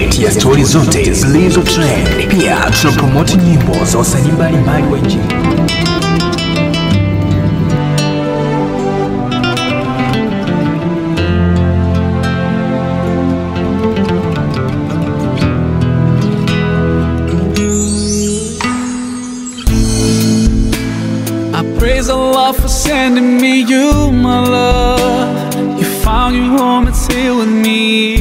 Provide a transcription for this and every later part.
update ya story zote zilizo trend. Pia tunapromote nyimbo za wasanii mbalimbali wa nchini. Praise Allah for sending me you, my love. You found your home, it's here with me,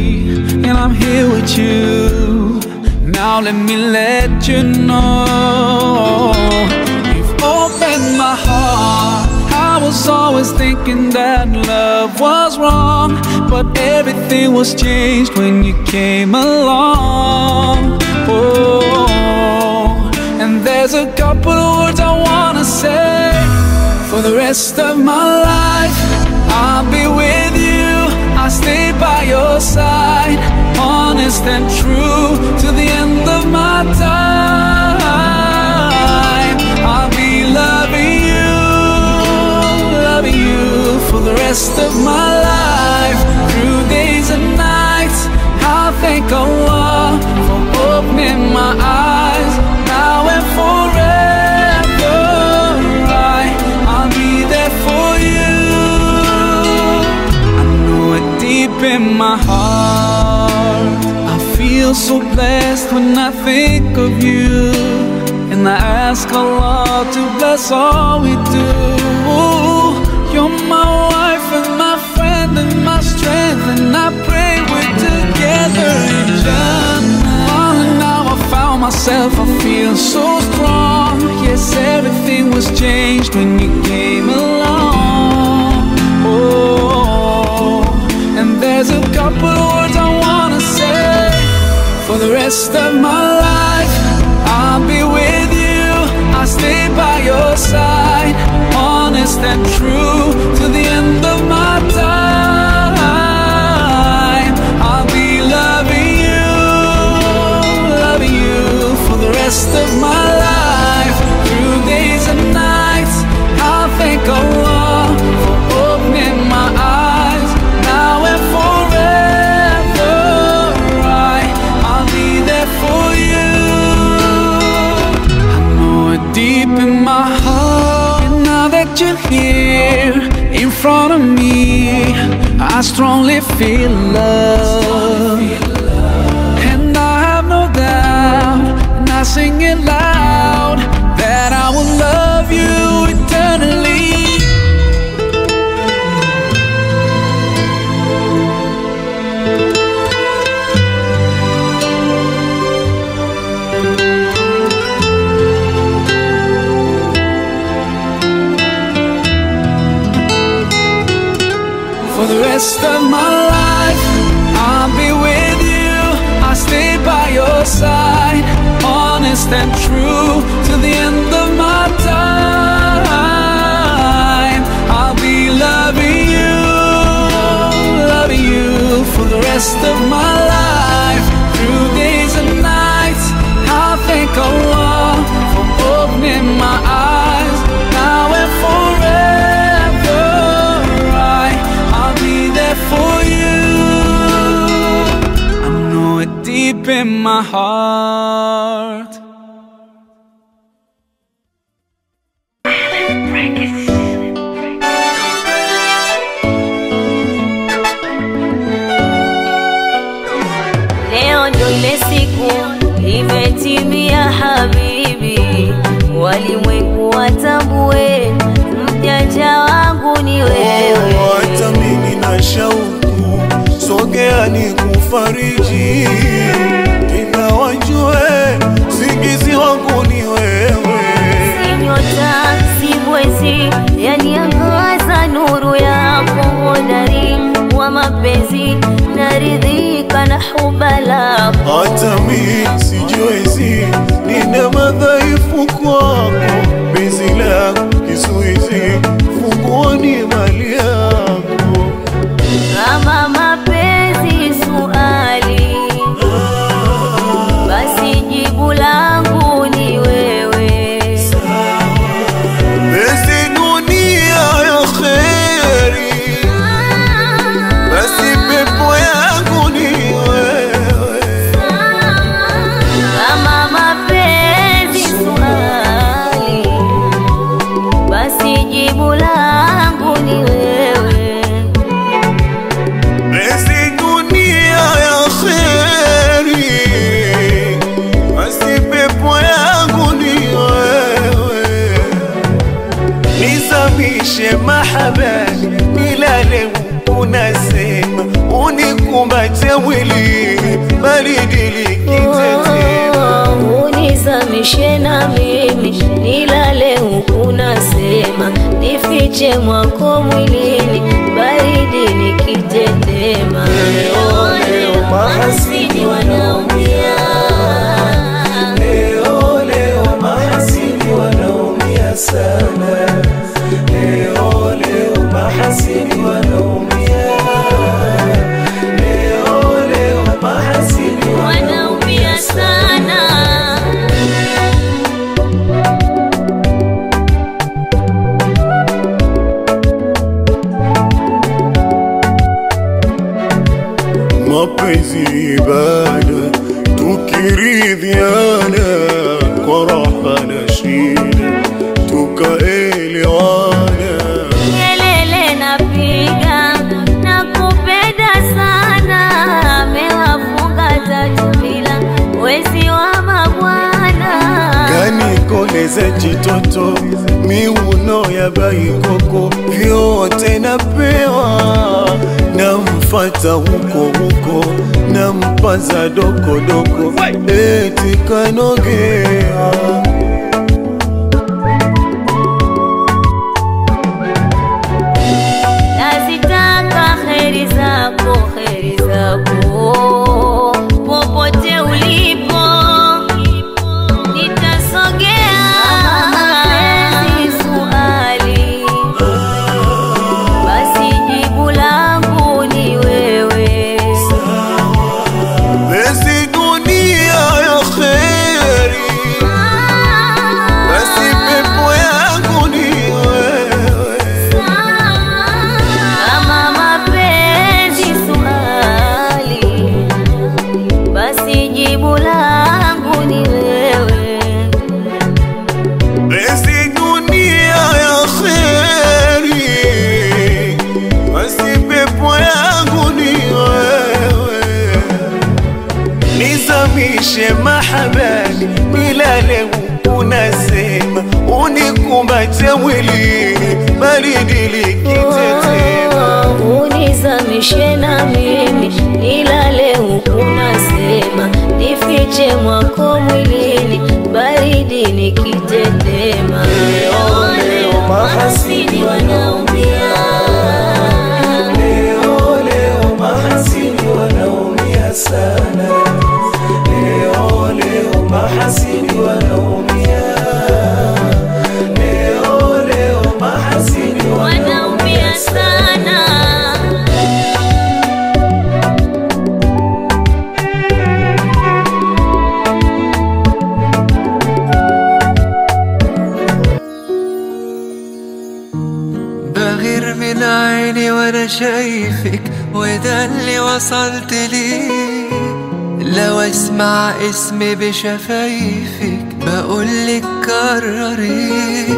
and I'm here with you. Now let me let you know, you've opened my heart. I was always thinking that love was wrong, but everything was changed when you came along. Oh, and there's a couple of words I wanna say. For the rest of my life, I'll be with you. I'll stay by your side, honest and true, to the end of my time. I'll be loving you for the rest of my life. Through days and nights, I'll thank Allah for opening my eyes. Now and forever, in my heart, I feel so blessed when I think of you, and I ask Allah to bless all we do. You're my wife and my friend and my strength, and I pray we're together in Jannah. Now I found myself, I feel so strong. Yes, everything was changed when you came along. Oh, and there's a couple of words I wanna say. For the rest of my life, I'll be with you. I'll stay by your side, honest and true, to the end of my time. I'll be loving you for the rest of my life. Through days and nights, I'll thank Allah for opening my eyes. Now and forever, I'll be there for you. I know it deep in my heart, and now that you're here in front of me, I strongly feel love. And I have no doubt, and I sing it loud, that I will love you eternally. For the rest of my life, I'll be with you. I'll stay by your side, honest and true, to the end of my time. I'll be loving you for the rest of my life. Through days and nights, I'll thank Allah for opening my eyes. Now and forever, I'll be there for you. I know it deep in my heart. Leo ndo ile siku imetimia habibi, walimwengu watambue mjanja wangu ni wewe. Hata mimi na shauku, sogea nikufariji, tena wajue singizi wangu ni wewe. Si nyota, si mwezi, yaniangaza nuru yako hodari wa mapenzi, naridhika na huba lako. Hata mimi sijiwezi, nina madhaifu kwako, penzi lako kizuizi, funguoni mali yako. Kama mapenzi suali, basi jibu langu ni wewe. Penzi dunia ya kheri, basi pepo yangu ni wewe. mahabani nilale unasema unikumbate mwilini baridi likitetema unizamishe na mimi nilale huku nasema nifiche mwako mwilini baridi nikitetema. Leo mahasidi wanaumia, leo mahasidi wanaumia sana, leo mahasidi wanaumia, leo mahasidi wanaumia sana. mapenzi ibada tukiridhiana kwa raha na shida tukaelewana. Kelele napiga nakupenda sana, mewafunga tatu bila wezi wa mabwana. Kanikoleza chitoto miuno ya baikoko vyote napewa, namfata huko nampaza doko eti kanogea. Nazitaka kheri zako popote ulipo nitasogea. Mapenzi suali, basi jibu langu ni wewe. Basi dunia ya kheri, basi pepo yangu ni wewe. Kama mapenzi suali, basi jibu langu ni wewe. Basi dunia ya kheri, basi pepo yangu ni wewe. Nizamishe mahabani nilale unasema unikumbate mwilini baridi likitetema unizamishe na mimi nilale huku nasema nifiche mwako mwilini baridi nikitetema. Leo mahasidi wanaumia, leo mahasidi wanaumia sana, leo mahasidi wanaumia, leo mahasidi wanaumia sana. بغير من عيني وانا شايفك وده اللي وصلت ليه. لو اسمع اسمي بشفايفك بقولك كرري،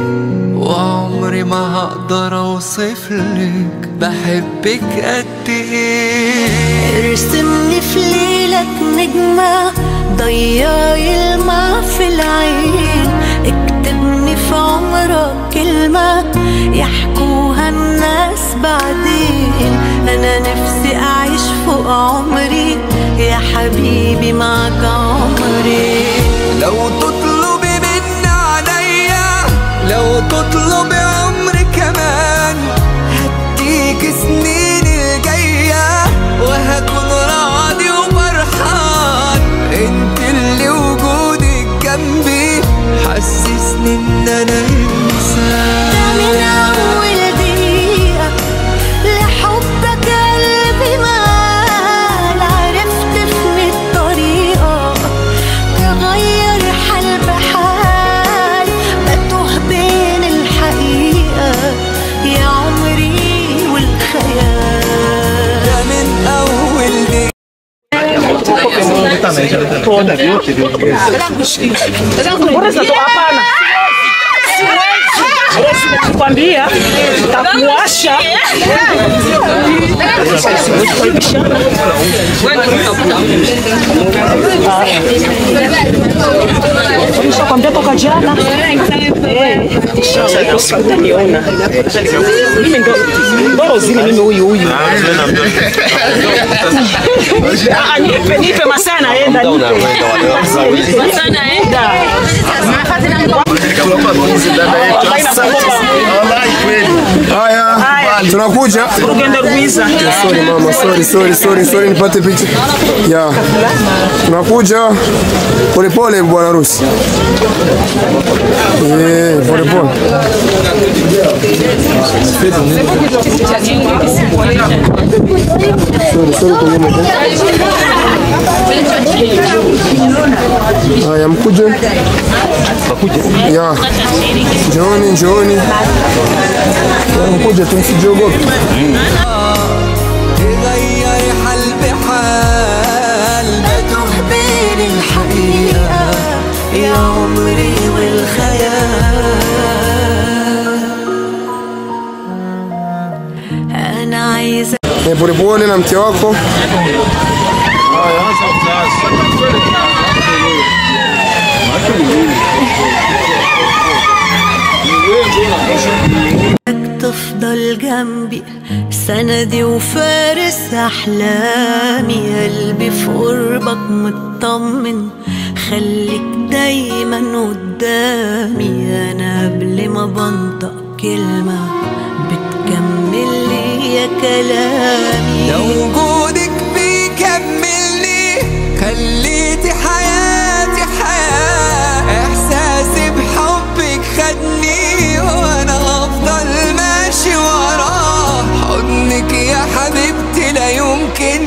وعمري ما هقدر اوصفلك بحبك قد ايه. ارسمني في ليلك نجمة ضيعي الماء في العين، اكتبني في عمرك كلمة يحكوها الناس بعدين. انا نفسي اعيش فوق عمري يا حبيبي معك عمري. لو تطلبي مني عليا، لو تطلبي عمري كمان، هديك سنين الجاية وهكون راضي وفرحان. انت اللي وجودك جنبي حسسني ان انا انسان. ده من اول دقيقة لحبك قلبي مال، عرفت في الطريقة تغير حال بحال، بتوه بين الحقيقة يا عمري والخيال. ده من اول دقيقة Kwambia takuasha kwambia toka jana Tisha utaniona. Mimi ndo zile mimi huyu. Nipe masaa naenda. Masaa naenda. Haya, tunakuja. Sorry mama, sorry nipate picha. Ya. Tunakuja. Pole bwana harusi. Pole. Haya, mkuje. Ya. Njooni. mkuje tumsijogope. تغير حال بحال بتخبر الحقيقة يا عمري والخيال أنا عايزة Polepole na mke wako. تفضل جنبي سندي وفارس أحلامي قلبي في قربك مطمن خليك دايما قدامي أنا قبل ما بنطق كلمة بتكمل لي يا كلامي لو وجودك بيكملني خليتي حياتي حياة إحساسي بحبك خدني وأنا هفضل ماشي وراه حضنك يا حبيبتي لا يمكن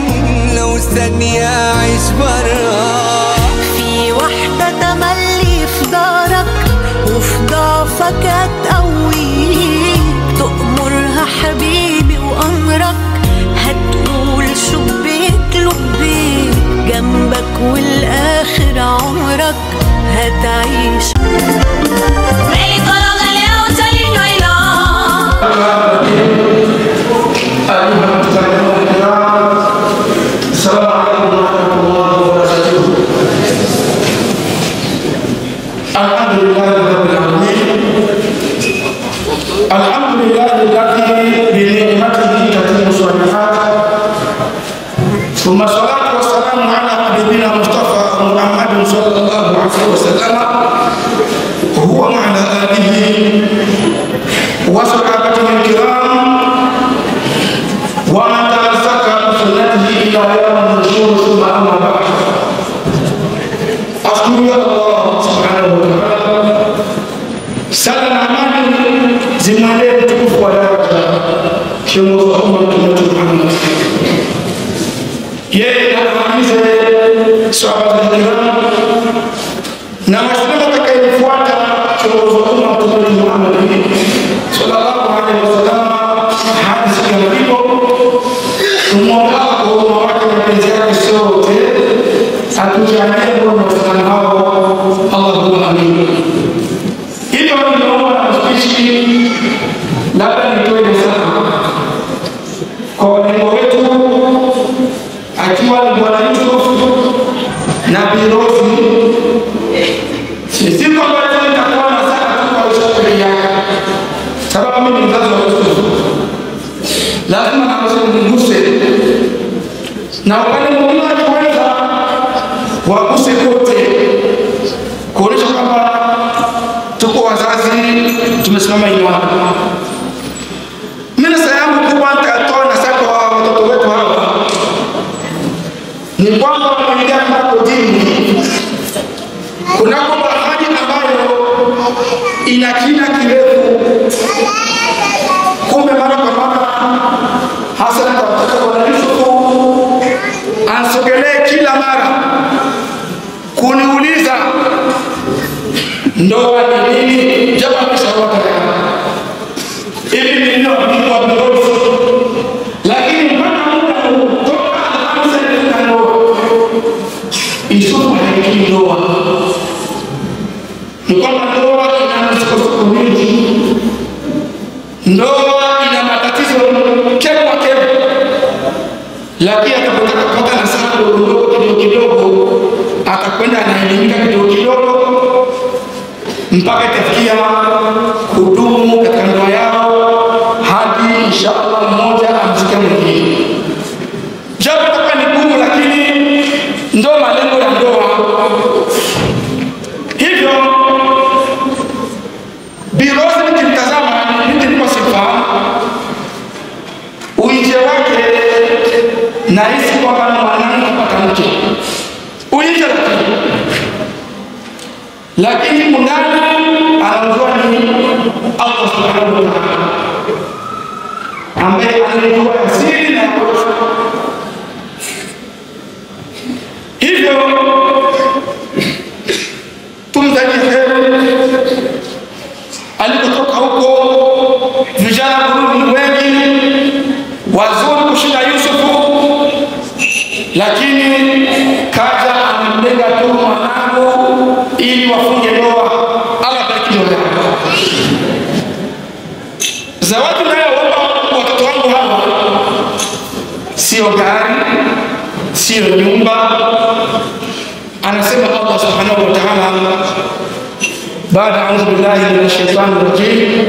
لو ثانية أعيش براه في واحدة تملي في دارك وفي ضعفك هتقويك تأمرها حبيبي وأمرك هتقول شبيك لبيك جنبك والآخر عمرك هتعيش الحمد لله رب العالمين الحمد لله الذي بنعمته تتم الصالحات ثم الصلاة والسلام على حبيبنا مصطفى محمد صلى الله عليه وسلم هو وعلى آله وصحابته الكرام ومن تمسك بسنته إلى يوم النشور ثم أما بعد أشكر الله سبحانه وتعالى سلام amani zimwendee mtukufu wa daraja kiongozi wa umma Mtume Muhammad. Yeye anahimiza sahaba kiram na Waislamu watakayefuata kiongozi wa umma Mtume Muhammad sallallahu alaihi wasallam hadi siku ya malipo. Tumwomba kwa umma wake na mapenzi yake sote atujalie kwa Waislamu hao. Allahumma amin. Hivyo ninaomba na mspishi labda nitoe sana kwa walengo wetu akiwa ni Bwana Yusuf na Birozi. Sisi kwa watu nitakuwa na sana tu kwa ushauri yake sababu mimi ni mzazi wa Yusuf, lazima nakusemguse na wale mwingine wakiweza waguse kote kuonyesha kwamba tuko wazazi tumesimama imara. Mimi sasa yangu kubwa nitatoa na sasa kwa watoto wetu hapa ni kwamba wanaingia kwa dini. Kuna bahari ambayo ina kina kirefu, kumbe mara kwa mara hasa nataka Bwana Yusufu ansogelee kila mara kuniuliza ndoa ni nini, japo ameshawaka hivi ni ndio kwa Birozi, lakini mpaka muda kutoka anza katika ndoa Yusufu haiki ndoa. Ni kwamba ndoa ina misukosuko mingi, ndoa ina matatizo kemwa, lakini atakapotaka kupata na sana kidogo atakwenda anaelimika kidogo mpaka itafikia kudumu katika ndoa yao hadi inshallah mmoja amzike mwingine. Japo kama ni gumu, lakini ndo malengo ya ndoa. Hivyo Bi Rose nikimtazama nilikuwa sifahamu uinje wake, nahisi kwamba ni mwanamke kupata mke uinje, lakini mundani anaujua ni Allah subhanahu wa ta'ala ambaye anajua siri na yote. Hivyo tumzanie heri. Alipotoka huko vijana Burundi wengi wazuri kushinda Yusufu, lakini kaja amemlenga tu mwanangu ili wafunge ndoa. Allah bariki ndoa yao. Zawadi nayoomba watoto wangu hawa sio gari, sio nyumba. Anasema Allah subhanahu wa ta'ala baada a'udhu billahi minash shaitani rajim,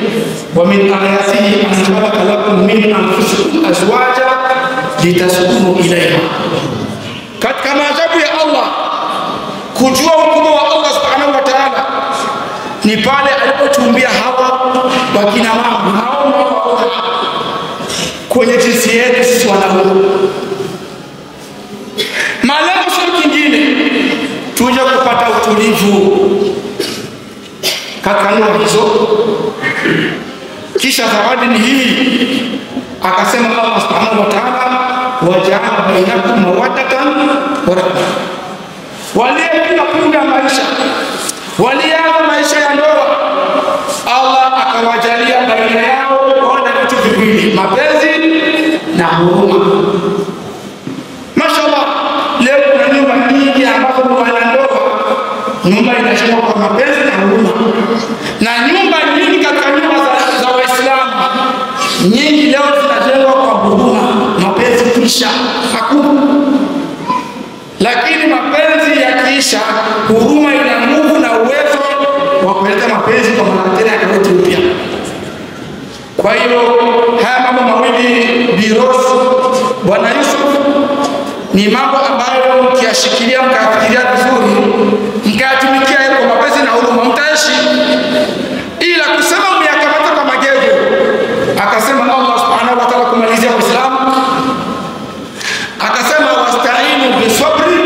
wa min ayatihi an khalaqa lakum min anfusikum azwaja litaskunu ilayha. Katika maajabu ya Allah kujua ukubwa wa Allah subhanahu wa ta'ala ni pale alipotuumbia Hawa wakina mama hao kwenye jinsi yetu sisi wanaume. Malengo sio kingine, tuje kupata utulivu katika ndoa hizo. Kisha zawadi ni hii, akasema Allah subhanahu wa ta'ala, waja'ala bainakum mawaddatan wa rahmah. Waliyependa kuunda maisha, walianza maisha ya ndoa, Allah akawajalia baina yao kuona vitu viwili, mapenzi na huruma. Mashallah, leo kuna nyumba nyingi ambazo wanandoa nyumba inajengwa kwa mapenzi na huruma, na nyumba nyingi katika nyumba za Waislamu nyingi leo zinajengwa kwa huruma, mapenzi kisha hakuna. Lakini mapenzi yakiisha, huruma ina nguvu na uwezo wa kuleta mapenzi kwa mara tena yakati mpya. Kwa hiyo haya mambo mawili Bi Rose, Bwana Yusuf, ni mambo ambayo mkiashikilia mkafikiria vizuri, mkayatumikia kwa mapenzi na huruma, mtaishi. Ila kusema mmeyakamata kwa magego, akasema Allah subhanahu wa ta'ala kumalizia Uislamu, akasema wasta'inu bisabri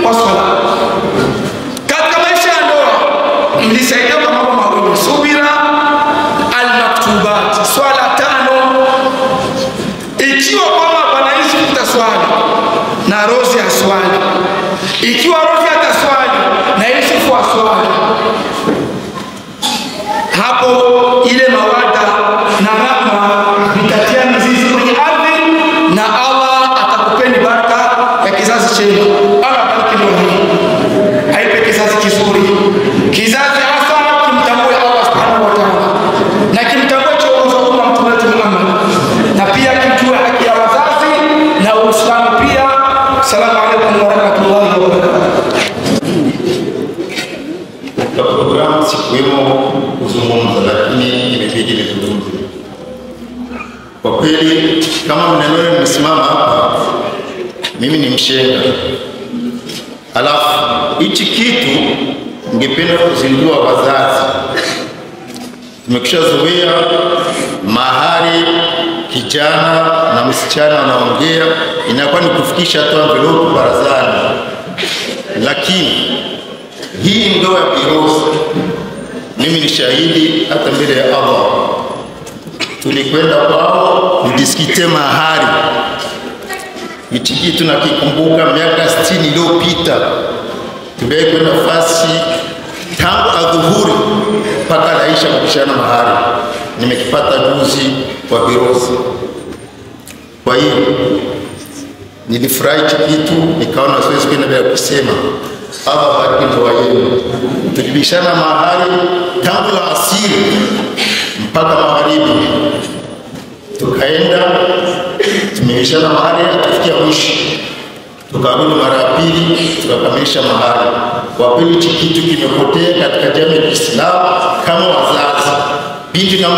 wassalah. Katika maisha ya ndoa mlisaidia kwa mambo mawili, subira al-maktubat, swala 5. Ikiwa kwamba Bwana Yesu kutaswali na Rose aswali, ikiwa Rose ataswali na Yusuf aswali, hapo ile mawada na rahma vitatia mizizi kwenye ardhi, na Allah atakupeni baraka ya kizazi chenu. Allah bariki ndoa hii, haipe kizazi kizuri, kizazi hasa kimtambue Allah subhanahu wa ta'ala, na kimtambue uongozi wa Mtume wetu Muhammad, na pia kimjue haki ya wazazi na Uislamu pia. Assalamu alaykum wa rahmatullahi wa barakatuh. Programu sikuwemo kuzungumza, lakini imebidi nizungumze. Kwa kweli kama mnaniona nimesimama hapa, mimi ni mshenga. Alafu hichi kitu ningependa kuzindua wazazi. Tumekishazoea mahari kijana na msichana wanaongea, inakuwa ni kufikisha tu envelope barazani. Lakini hii ndoa ya Bi Rose, mimi ni shahidi hata mbele ya Allah. Tulikwenda kwao kudiskite mahari. Hichi kitu nakikumbuka miaka 60 iliyopita. Tulikwenda nafasi tangu adhuhuri mpaka naisha kubishana mahari. Nimekipata juzi kwa Bi Rose. Kwa hiyo nilifurahi kitu, nikaona siwezi kwenda bila kusema Allah bariki ndoa yenu. Tulibishana mahari tangu la asiri mpaka magharibi, tukaenda tumebishana mahari tufikia mwisho, tukarudi mara pili tukakamilisha mahari. Kwa kweli kitu kimepotea katika jamii ya Kiislamu. Kama wazazi binti na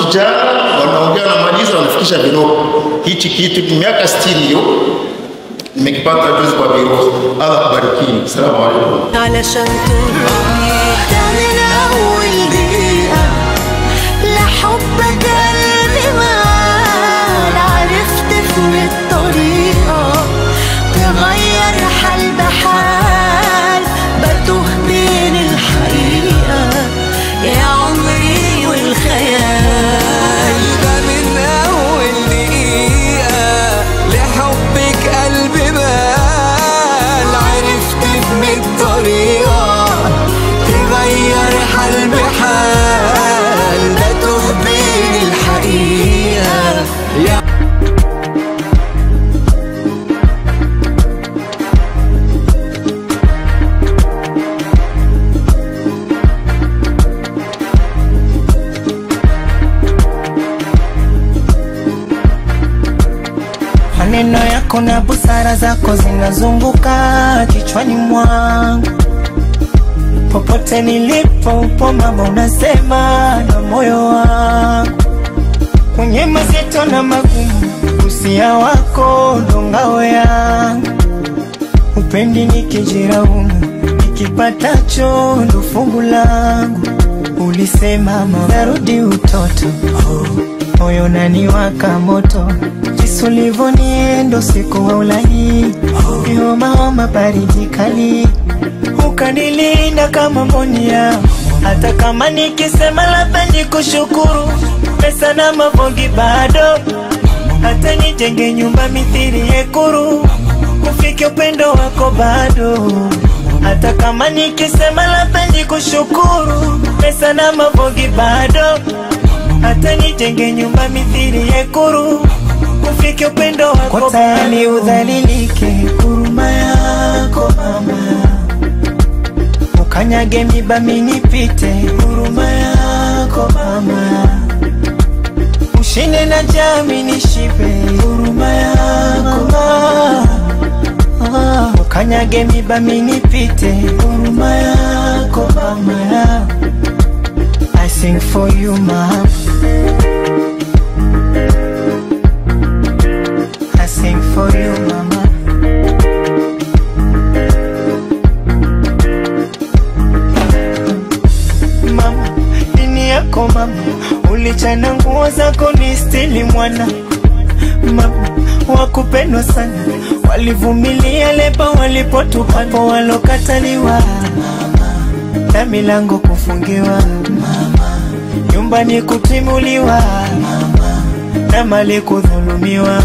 kijana wanaongea na maliza wanafikisha viloko. Hichi kitu miaka 60 hiyo nimekipata juzi kwa biro. Allah kubariki. Asalamu alaykum. علشان ترضيك من أول دقيقة لحبك قلبي مال عرفت من الطريقة تغير حال بحال بتوه بين الحقيقة يا عمري والخيال ده من أول دقيقة لحبك قلبي مال عرفت من الطريقة تغير حال بحال بتوه بين الحقيقة يا maneno yako na busara zako zinazunguka kichwani mwangu, popote nilipo upo mama, unasema na moyo wangu, kwenye mazito na magumu usia wako ndo ngao yangu, upendi nikijiraumu nikipatacho ndo fungu langu, ulisema mama narudi utoto, moyo unaniwaka moto, jinsi ulivyoniendo siku wa ulahi, homa baridi kali, ukanilinda kama mboni yako, hata kama nikisema labda nikushukuru, pesa na mavongi bado, hata nijenge nyumba mithili hekuru, ufike upendo wako bado, hata kama nikisema labda nikushukuru, pesa na mavongi bado, hata nijenge nyumba mithili hekuru, ufike upendo wako kwa tayari udhalilike, huruma yako mama, ukanyage miba minipite, huruma yako mama, ushinde na jami nishibe, huruma yako mama, ukanyage miba minipite, huruma yako mama, I sing for you mama, I sing for you mama, mama, dini yako mama, ulichana nguo zako ni stili mwana, mama, wakupendwa sana, walivumilia leba walipotupapo walokataliwa, na milango kufungiwa, nyumbani kutimuliwa, na mali kudhulumiwa,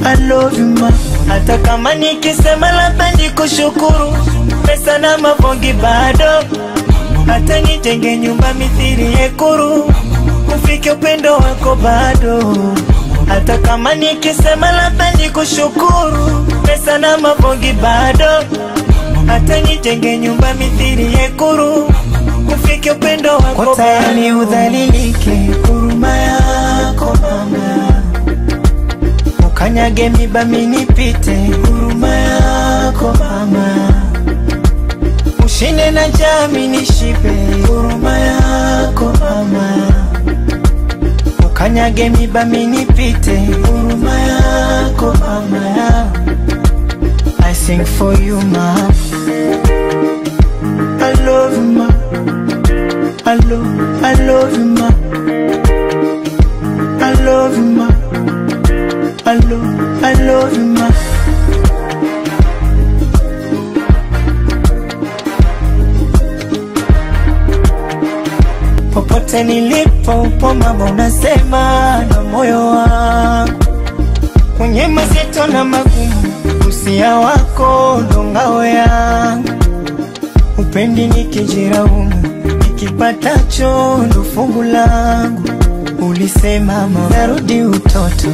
I love you ma, hata kama nikisema labda nikushukuru, pesa na mavongi bado, hata nijenge nyumba mithili hekuru, ufike upendo wako bado, hata kama nikisema labda nikushukuru, pesa na mavongi bado, hata nijenge nyumba mithili hekuru, ufike upendo wako kwa tayari udhalilike, huruma yako mama, ukanyage miba minipite, huruma yako mama, ushinde na jami nishibe, huruma yako mama, ukanyage miba minipite, huruma yako mama, I sing for you mama, I love you ma, I love you ma, I love you ma, I love you ma. Popote nilipo upo mama, unasema na moyo wangu, kwenye mazito na magumu usia wako ndo ngao yangu, upendi nikijiraumu nikipatacho ndo fungu langu, ulisema mama narudi utoto,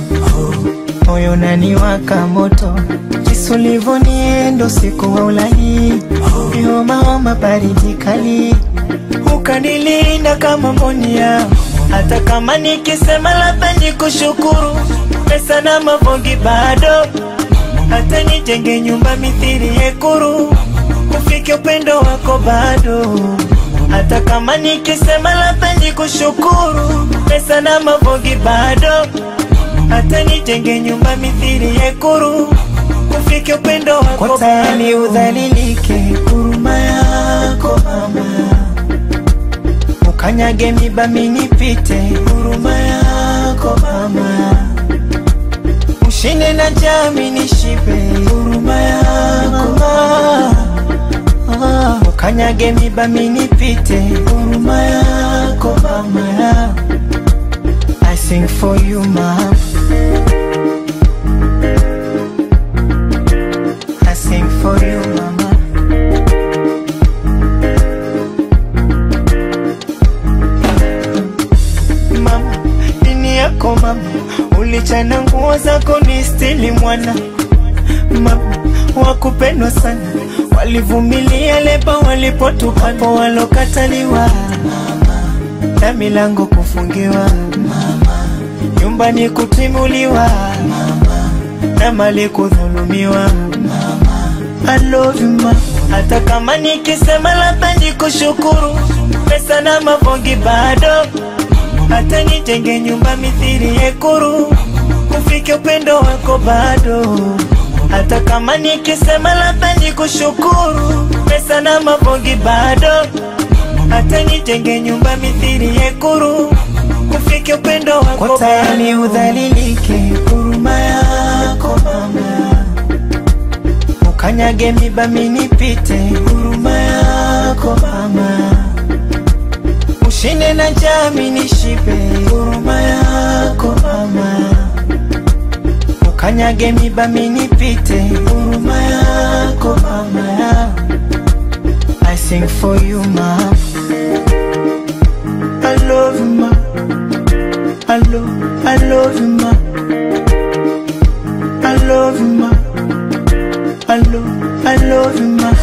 moyo unaniwaka moto, jinsi ulivyoniendo siku wa ulahi, homa baridi kali, ukanilinda kama mboni yako, hata kama nikisema labda nikushukuru, pesa na mavongi bado, hata nijenge nyumba mithili hekuru, ufike upendo wako bado, hata kama nikisema labda nikushukuru, pesa na mavogi bado, hata nijenge nyumba mithili ya Ikulu, ufike upendo wako kwa tayari udhalilike. Huruma yako mama, ukanyage miba minipite. Huruma yako mama, ushinde na jami nishibe. Huruma yako mama, ukanyage miba minipite. Huruma yako mama, I sing for you mama, I sing for you mama. Mama, dini yako mama, ulichana nguo zako ni stili mwana. Mama, wakupendwa sana, walivumilia leba walipotupa walokataliwa. Mama, na milango kufungiwa. Mama, nyumbani kutimuliwa. Mama, na mali kudhulumiwa. Mama, I love you mama, hata kama nikisema labda nikushukuru, pesa na mavongi bado, hata nijenge nyumba mithili ya Ikulu, ufike upendo wako bado, hata kama nikisema labda nikushukuru, pesa na mavongi bado, hata nijenge nyumba mithili ya Ikulu, ufike upendo wako kwa tayari udhalilike. Huruma yako mama, ukanyage miba minipite. Huruma yako mama, ushinde na jami nishibe. Huruma yako mama, ukanyage miba minipite. Huruma yako mama, I sing for you mama, I love you mama, I love you mama, I love you mama, I love you mama.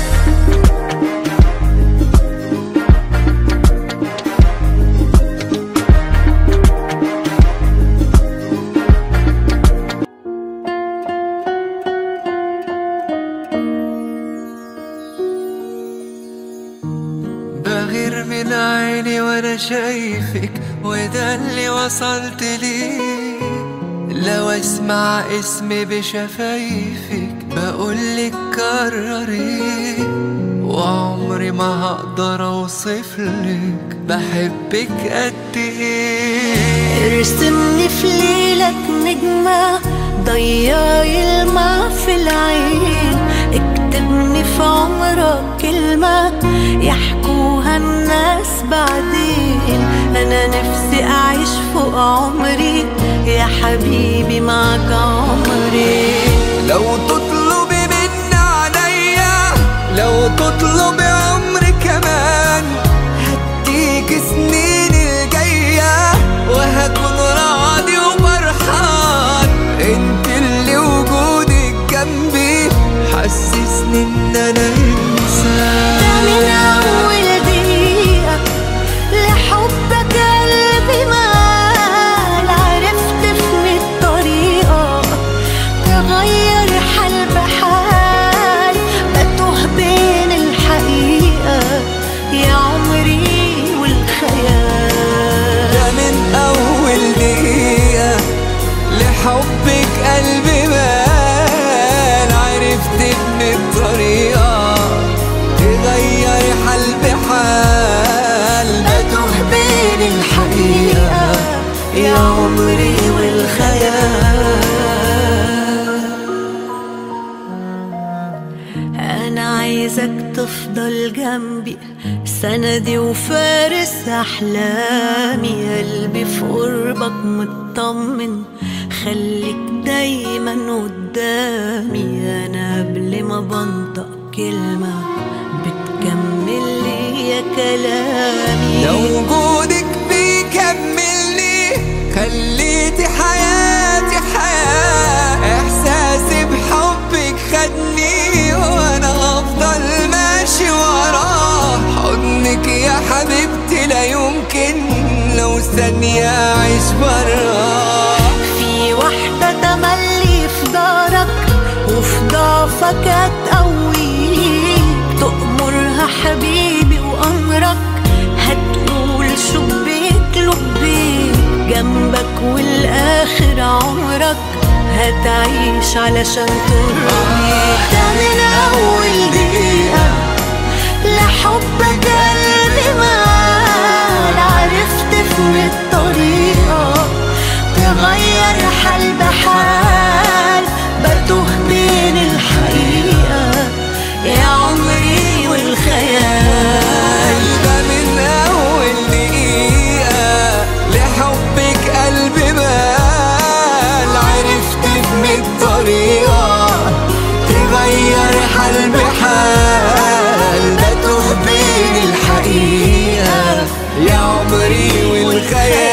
بغير من عيني وانا شايفك، وده اللي وصلت ليه. لو اسمع اسمي بشفايفك بقولك كرري، وعمري ما هقدر اوصفلك بحبك قد ايه. ارسمني في ليلك نجمة ضيعي الماء في العين، اكتبني في عمرك كلمة يحكوها الناس بعدين. انا نفسي اعيش فوق عمري يا حبيبي معك عمري. لو تطلبي من عليا، لو تطلبي عمري كمان، هديك سنين الجاية وهكون راضي وفرحان. انت اللي وجودك جنبي حسسني ان انا انسان. ده من اول دقيقة لحبك قلبي مال، عرفت في الطريقة تغير حال بحال، بتوه بين الحقيقة يا عمري والخيال. ده من اول دقيقة لحبك قلبي مال، عرفت من الطريقة تغير حال بحال، بتوه بين الحقيقة يا عمري والخيال. أنا عايزك تفضل جنبي سندي وفارس أحلامي، قلبي في قربك مطمن خليك دايما قدامي. أنا قبل ما بنطق كلمة بتكمل لي يا كلامي. لو وجودك بيكملني خليتي حياتي حياة، إحساسي بحبك خدني وأنا هفضل ماشي وراه. حضنك يا حبيبتي لا يمكن لو ثانية أعيش براه. في واحدة تملي في دارك وفي ضعفك هتقويك، تأمرها حبيبي وأمرك عمرك هتعيش علشان ترضيك. ده من أول دقيقة لحبك قلبي مال، عرفت من الطريقة تغير حال بحال، بتوه بين الحقيقة يا عمري والخيال. ده من أول دقيقة لحبك قلبي مال، عرفت من الطريقة تغير حال بحال، بتوه بين الحقيقة يا عمري والخيال.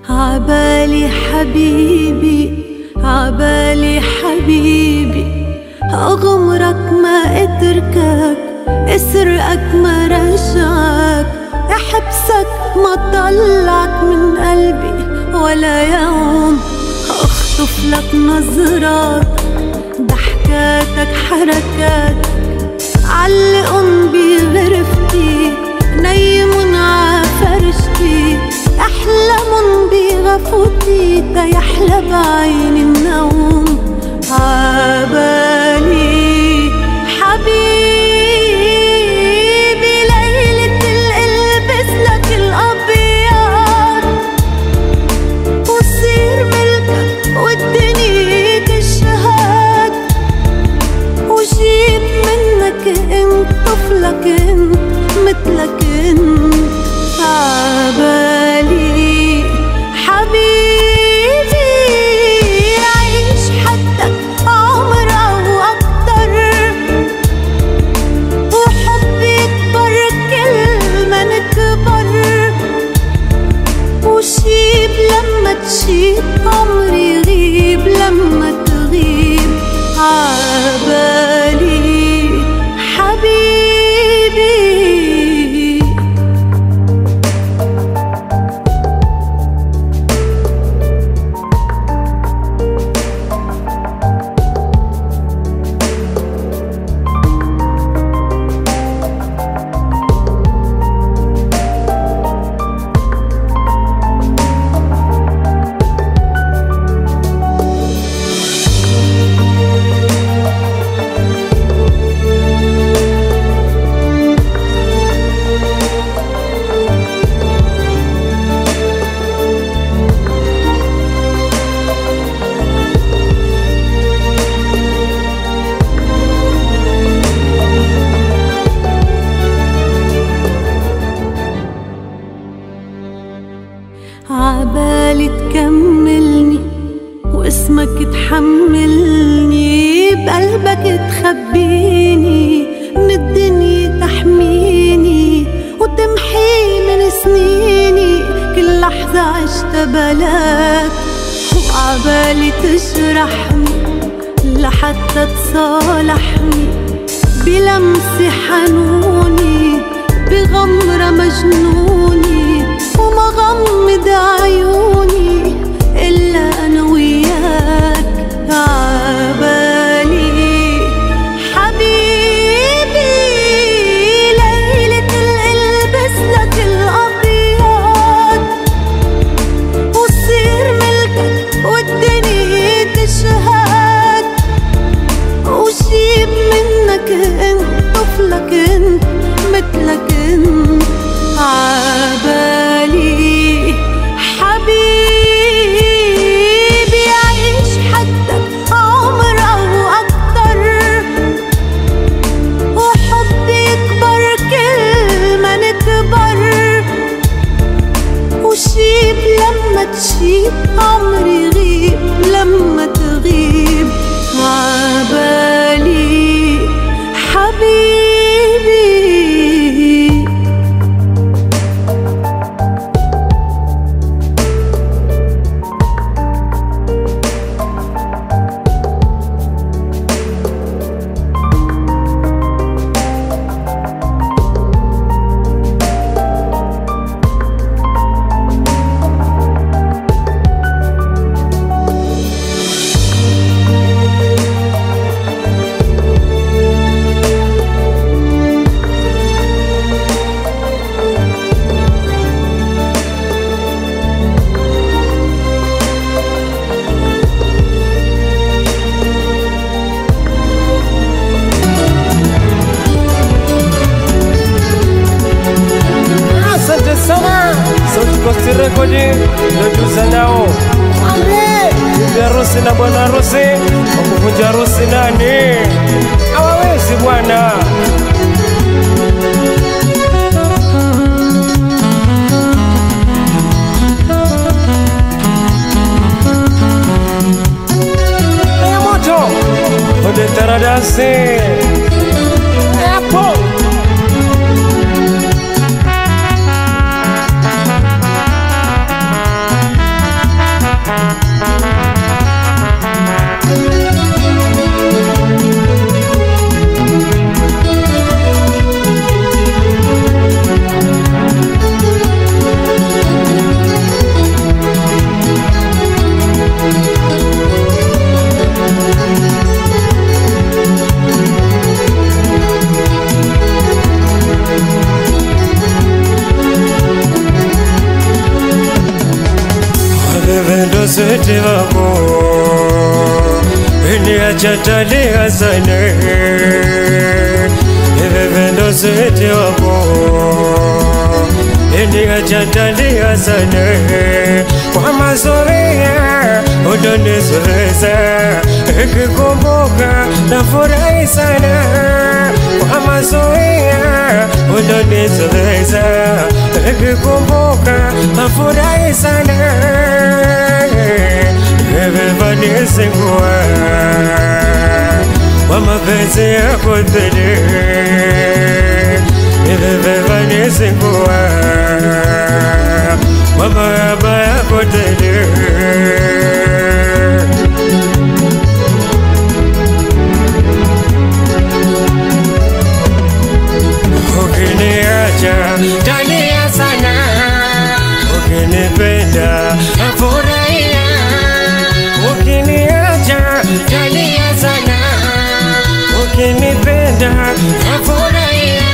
عبالي حبيبي عبالي حبيبي، أغمرك ما أتركك، أسرقك ما رجعك، أحبسك ما طلعك من قلبي ولا يوم، أخطف لك نظرات ضحكاتك حركاتك، علقن بغرفتي نيمن عفرشتي، أحلمن بغفوتي تيحلى بعين النوم. عبالي حبيبي ليلة القلبس لك الأبيض، وصير ملكك والدنيا تشهد، وجيب منك انت طفلك انت مثلك انت. عبالي حبيبي عيش حدك عمر أو أكتر، وحبي يكبر كل ما نكبر، وشيب لما تشيب عمري يغيب لما تغيب. عبالي حبيبي عبالي تكملني واسمك تحملني، بقلبك تخبيني من الدنيا تحميني، وتمحي من سنيني كل لحظة عشت بلاك. وعبالي تجرحني لحتى تصالحني، بلمسة حنوني بغمرة مجنوني، وما غمض عيوني إلا أنا وياك. عبالي حبيبي ليلة القلبس لك الأبيض، وصير Coast Record ndio zanao. Bibi harusi na bwana harusi wakuvunja harusi nani? Hawawezi bwana. Haya moto ode taradasi hapo. Sete wako ini achatali hasane Vendo sete wako ini achatali hasane Kwa mazoea udonizoeza Ikikumbuka na furahi sana Kwa mazoea udonizoeza Ikikumbuka na furahi sana Everybody sing wa mapenzi yako tele Everybody sing wa mahaba yako tele Ukiniacha tania sana Ukinipenda nafurahia Ukiniacha talia sana Ukinipenda nafurahia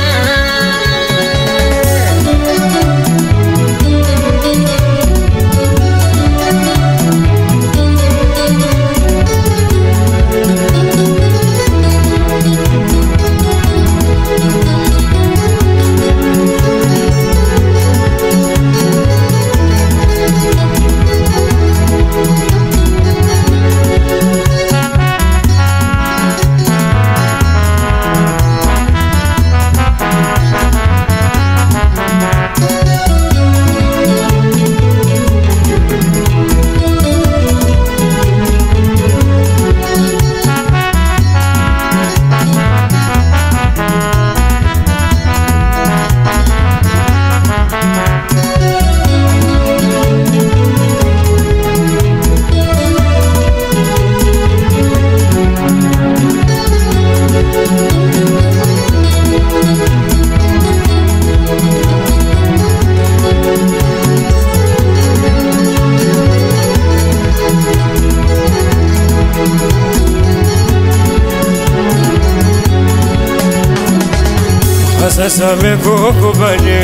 Sasa mekukubali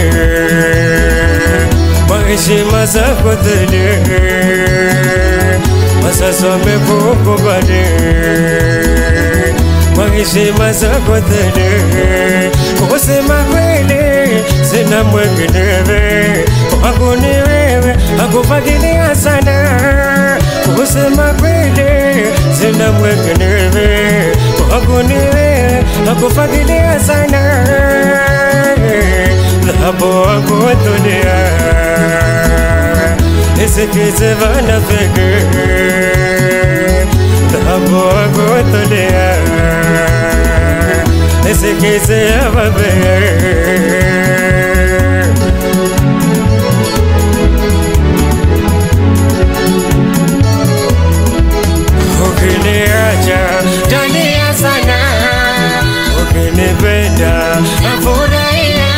Kwa heshima zako tele Sasa mekukubali Kwa heshima zako tele Kusema kweli sina mwenginewe Wako ni wewe hakufagilia sana Kusema kweli sina mwenginewe Wako ni wewe hakufagilia sana Dhahabu wako dunia Isikize vana feke Dhahabu wako dunia Isikize ya babe Ukiniacha dunia sana Ukinipenda nafurahia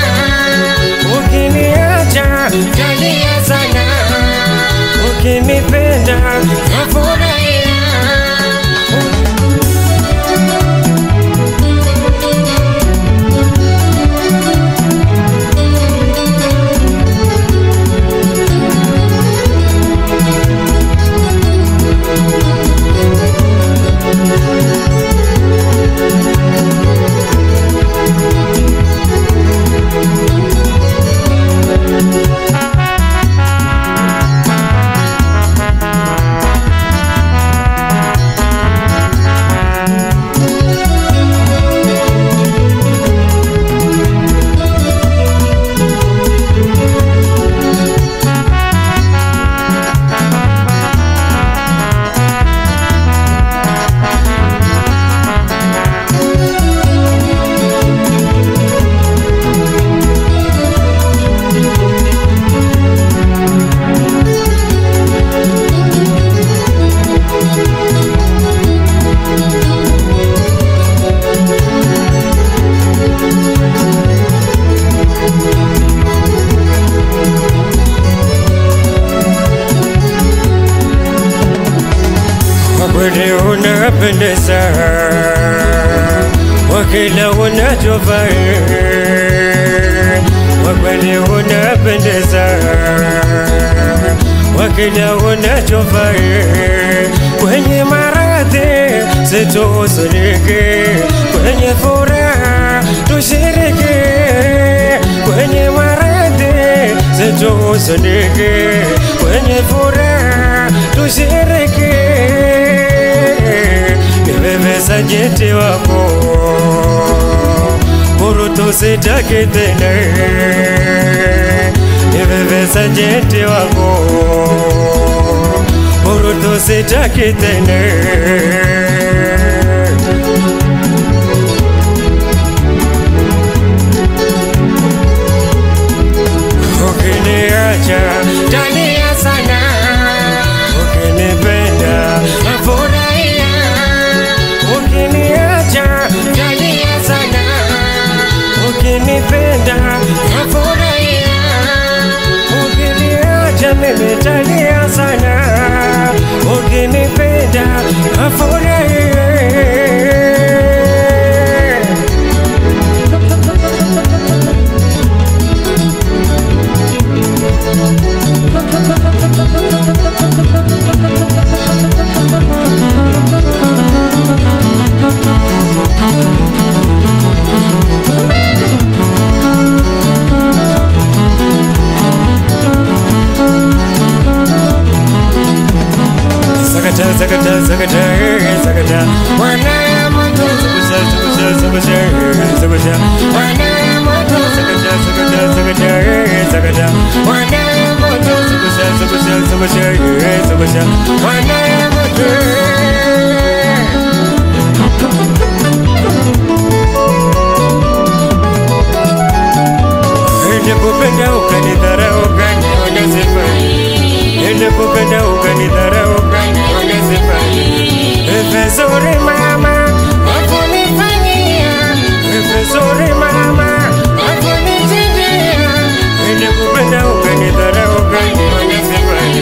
Ukiniacha dunia sana Ukinipenda nafurahia kweli unapendeza, kwa kila unachovaa, kwa kweli unapendeza, kwa kila unachovaa, kwenye maradhi sitohuzunike, kwenye furaha tushiriki, kwenye maradhi sitohuzunike, kwenye furaha tushiriki. Wewe sajenti wako Burutu sitaki tena. Wewe sajenti wako Burutu sitaki tena. Ukiniacha tania sana, ukinipenda nafurahia. Ukiniacha tania sana, ukinipenda nafurahia. Ukiniacha mimi tania sana, ukinipenda nafurahia. Zakata, zakata, wana moto, zakata, wana moto, zakata, wana moto, wana moto. Nilipopenda ukanidharau, ukaniona sifai. Nilipopenda ukanidharau, ukaniona sifai. Vizuri mama, wakunifanyia. Vizuri mama, wakunitendea. Nilipopenda ukanidharau, ukaniona sifai.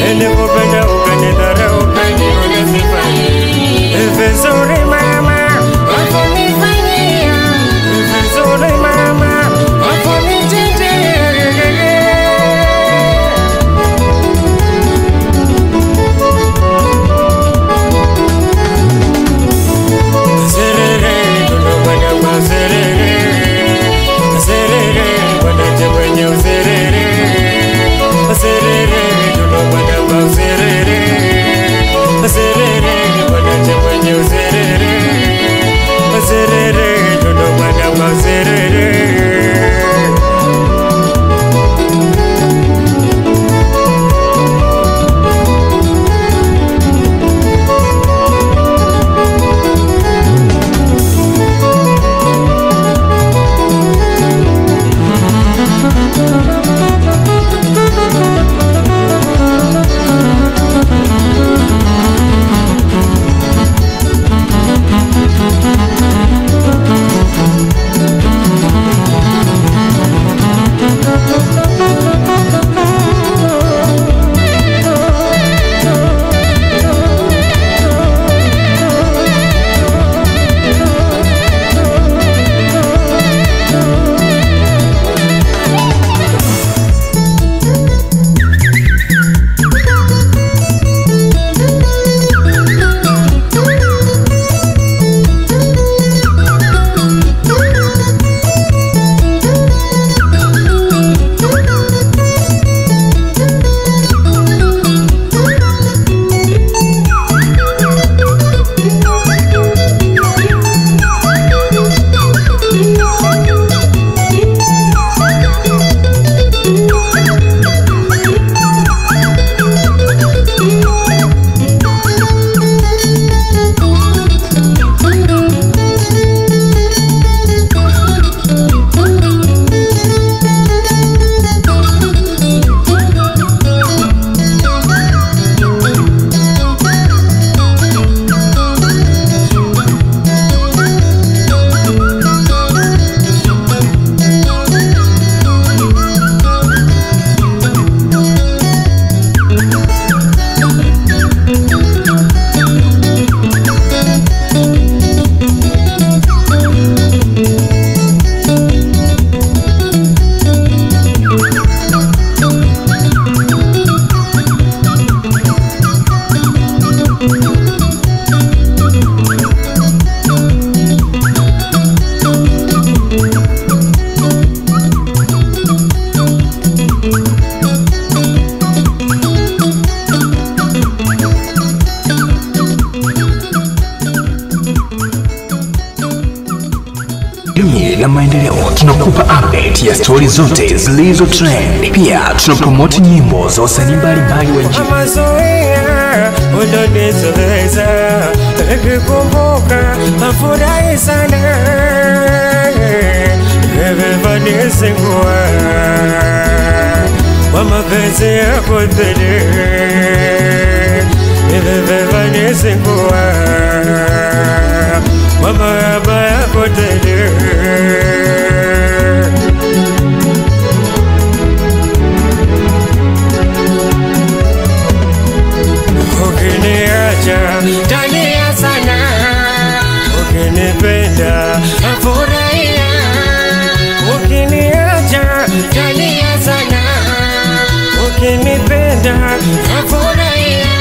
Nilipopenda ukanidharau, ukaniona sifai. Vizuri mama, wakunifanyia. Vizuri mama, wakunitendea. tunakupa update ya stori zote zilizo trend. Pia tunapromote nyimbo za wasanii mbalimbali wa nchini. Mazoea unanizoeza, nikikumbuka nafurahi sana. Everybody singua wa mapenzi yako tele. Everybody singua wa mahaba yako tele. Ukiniacha talia sana, ukinipenda nafurahia. Ukiniacha talia sana, ukinipenda nafurahia.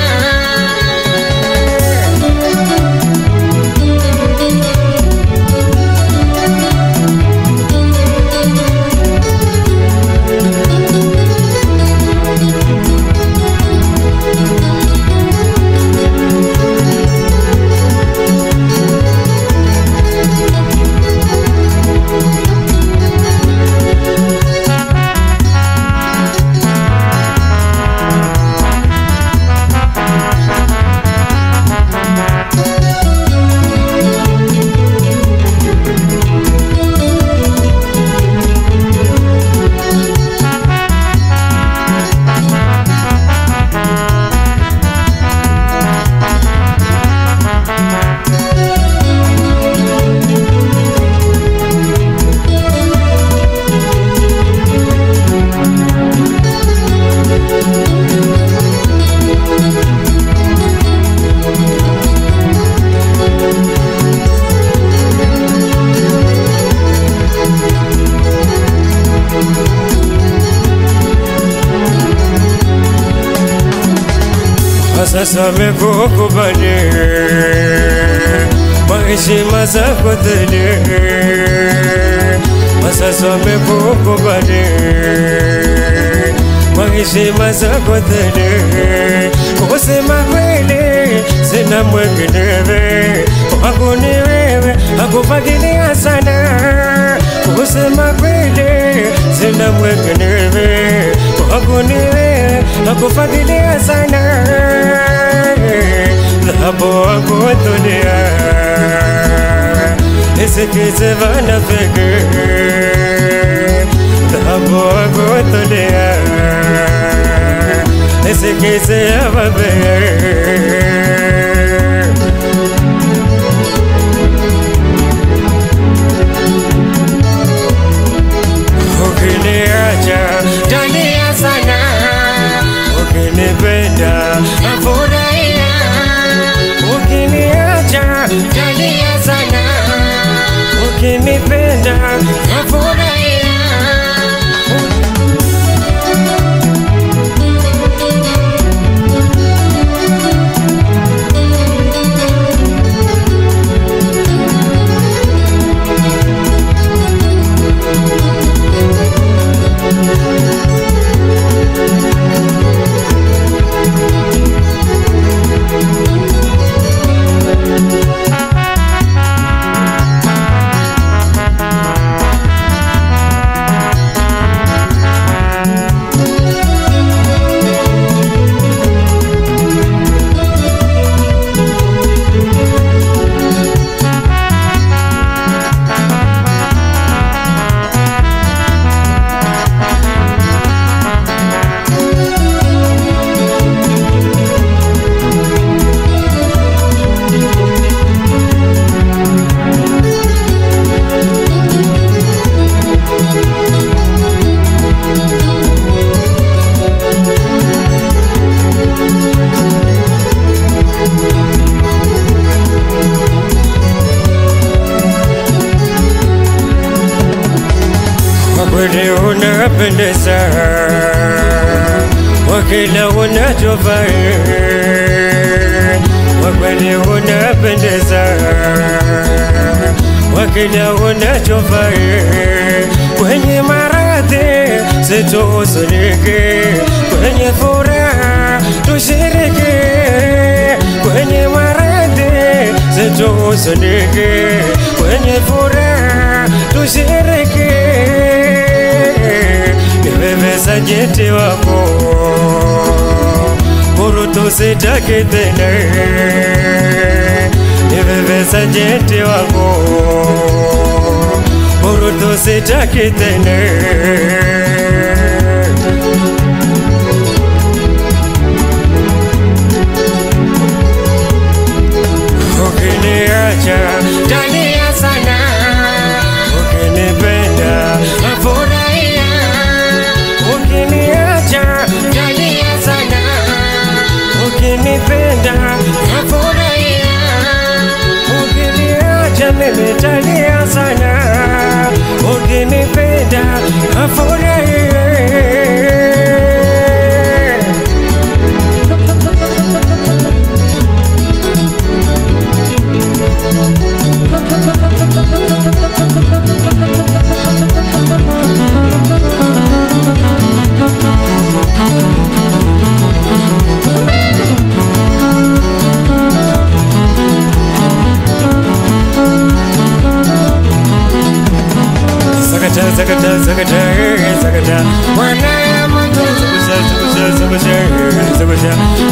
Sasa mekukubali kwa heshima zako tele. Sasa mekukubali kwa heshima zako tele. Kusema kweli sina mwinginewe, hakuni wewe hakufagilia sana. Kusema kweli sina mwinginewe, hakuni wewe hakufagilia sana. Dhahabu wangu dunia isikize vanafiki. Dhahabu wangu dunia isikize avabe. Ukiniacha talia sana, ukinipenda nafurahia. Ukiniacha talia sana, ukinipenda nafurahia. Kweli unapendeza, wakila unachofai. Kweli unapendeza, wakila unachofai. Kwenye maradhi sitohuzunike, kwenye furaha tushiriki. Kwenye maradhi sitohuzunike, kwenye furaha tushereke, niwewe sajenti wako, buru tusitake tena, niwewe sajenti wako, buru tusitake tena. Ukiniacha talia sana, ukinipenda nafurahia. Ukiniacha talia sana, ukinipenda nafurahia. Ukiniacha mimi talia sana, ukinipenda nafurahia. Zakata, wana ya moto, zakata,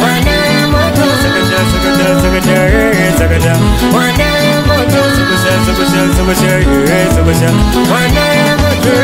wana ya moto, zakata, wana ya moto, wana ya moto.